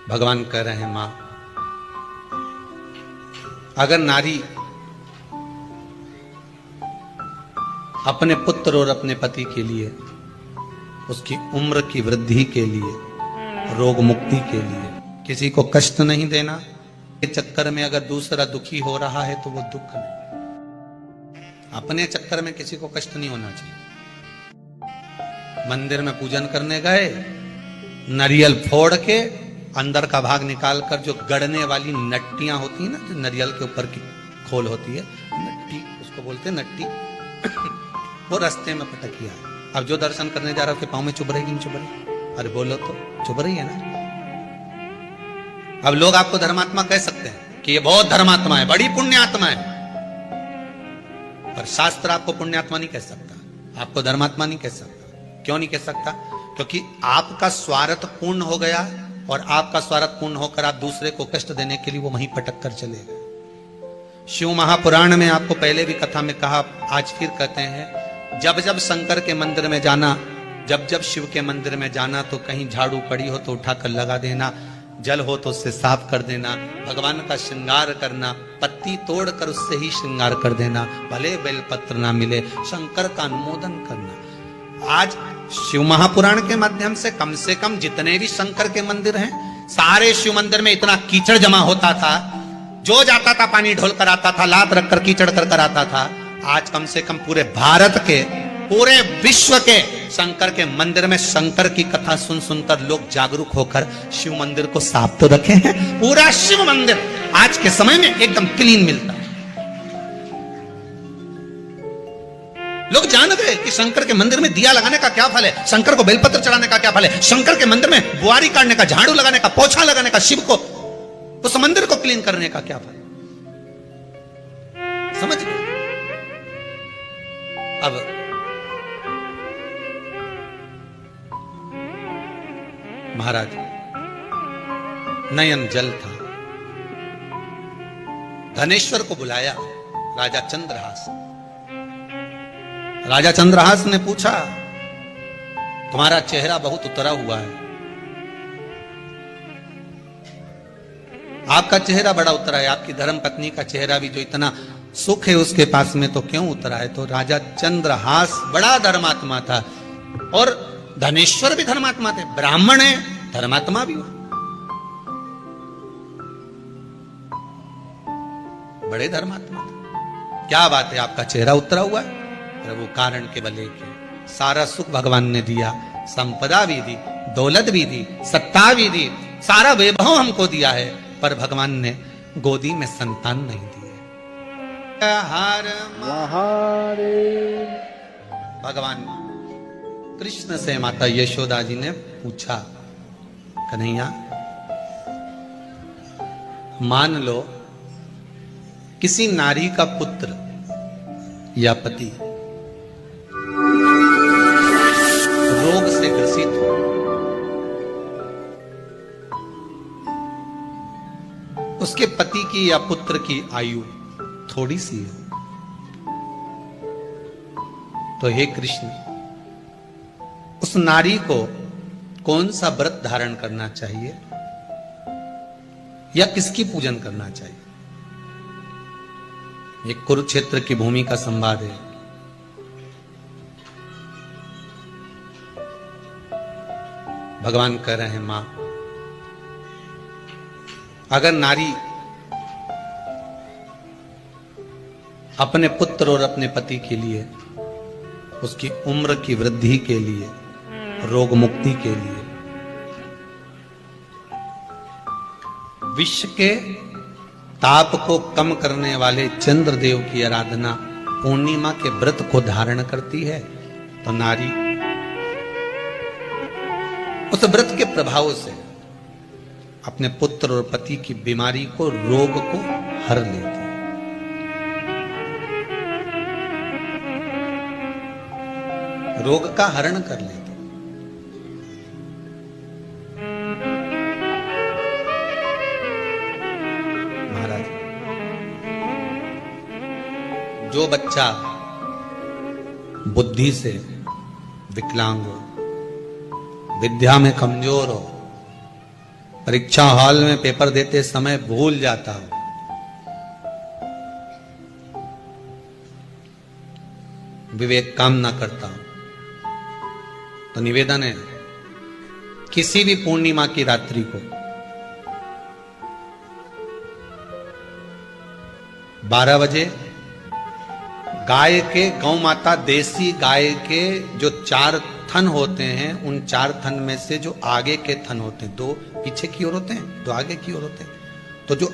भगवान कह रहे हैं मां, अगर नारी अपने पुत्र और अपने पति के लिए, उसकी उम्र की वृद्धि के लिए, रोग मुक्ति के लिए किसी को कष्ट नहीं देना, के चक्कर में अगर दूसरा दुखी हो रहा है तो वो दुख नहीं, अपने चक्कर में किसी को कष्ट नहीं होना चाहिए। मंदिर में पूजन करने गए, नारियल फोड़ के अंदर का भाग निकाल कर जो गड़ने वाली नट्टियां होती है ना, जो नारियल के ऊपर की खोल होती है, नट्टी उसको बोलते हैं, नट्टी वो रास्ते में पटकिया। अब जो दर्शन करने जा रहा है उसके पांव में चुभ रही कि नहीं चुभ रही? अरे बोलो तो, चुभ रही है ना। अब लोग आपको धर्मात्मा कह सकते हैं कि ये बहुत धर्मात्मा है, बड़ी पुण्यात्मा है, पर शास्त्र आपको पुण्यात्मा नहीं कह सकता, आपको धर्मात्मा नहीं कह सकता। क्यों नहीं कह सकता? क्योंकि आपका स्वार्थ पूर्ण हो गया, और आपका स्वार्थ पूर्ण होकर आप दूसरे को कष्ट देने के लिए वो वहीं पटक कर चले गए। शिव महापुराण में आपको पहले भी कथा में कहा, आज फिर कहते हैं, जब जब शंकर के मंदिर में जाना, जब जब शिव के मंदिर में जाना, तो कहीं झाड़ू पड़ी हो तो उठाकर लगा देना, जल हो तो उससे साफ कर देना, भगवान का श्रृंगार करना, पत्ती तोड़कर उससे ही श्रृंगार कर देना, भले बेलपत्र ना मिले, शंकर का अनुमोदन करना। आज शिव महापुराण के माध्यम से कम जितने भी शंकर के मंदिर हैं, सारे शिव मंदिर में इतना कीचड़ जमा होता था, जो जाता था पानी ढोल कर आता था, लात रखकर कीचड़ कर आता था। आज कम से कम पूरे भारत के, पूरे विश्व के शंकर के मंदिर में शंकर की कथा सुन सुनकर लोग जागरूक होकर शिव मंदिर को साफ तो रखे हैं। पूरा शिव मंदिर आज के समय में एकदम क्लीन मिलता है। लोग जान गए कि शंकर के मंदिर में दिया लगाने का क्या फल है, शंकर को बेलपत्र चढ़ाने का क्या फल है, शंकर के मंदिर में बुआरी काटने का, झाड़ू लगाने का, पोछा लगाने का, शिव को उस मंदिर को क्लीन करने का क्या फल। समझ गए? अब महाराज नयन जल था, धनेश्वर को बुलाया राजा चंद्रहास। राजा चंद्रहास ने पूछा, तुम्हारा चेहरा बहुत उतरा हुआ है, आपका चेहरा बड़ा उतरा है, आपकी धर्म पत्नी का चेहरा भी जो इतना सुख है उसके पास में, तो क्यों उतरा है? तो राजा चंद्रहास बड़ा धर्मात्मा था, और धनेश्वर भी धर्मात्मा थे, ब्राह्मण है, धर्मात्मा भी हो, बड़े धर्मात्मा थे। क्या बात है, आपका चेहरा उतरा हुआ है? प्रभु कारण केवल एक है, सारा सुख भगवान ने दिया, संपदा भी दी, दौलत भी दी, सत्ता भी दी, सारा वैभव हमको दिया है, पर भगवान ने गोदी में संतान नहीं दी है। हर महादेव। भगवान कृष्ण से माता यशोदा जी ने पूछा, कन्हैया मान लो किसी नारी का पुत्र या पति रोग से ग्रसित हो, उसके पति की या पुत्र की आयु थोड़ी सी है, तो हे कृष्ण, उस नारी को कौन सा व्रत धारण करना चाहिए या किसकी पूजन करना चाहिए? ये कुरुक्षेत्र की भूमि का संवाद है। भगवान कह रहे हैं मां, अगर नारी अपने पुत्र और अपने पति के लिए, उसकी उम्र की वृद्धि के लिए, रोग मुक्ति के लिए, विश्व के ताप को कम करने वाले चंद्रदेव की आराधना, पूर्णिमा के व्रत को धारण करती है, तो नारी उस व्रत के प्रभाव से अपने पुत्र और पति की बीमारी को, रोग को हर लेती है। रोग का हरण कर लेती। महाराज, जो बच्चा बुद्धि से विकलांग हो, विद्या में कमजोर हो, परीक्षा हॉल में पेपर देते समय भूल जाता हूं, विवेक काम ना करता हूं, तो निवेदन है किसी भी पूर्णिमा की रात्रि को 12 बजे गाय के, गौ माता देसी गाय के जो 4 थन होते हैं, उन 4 थन में से जो आगे के थन होते हैं, 2 पीछे की ओर होते हैं, 2 आगे की ओर होते हैं, तो जो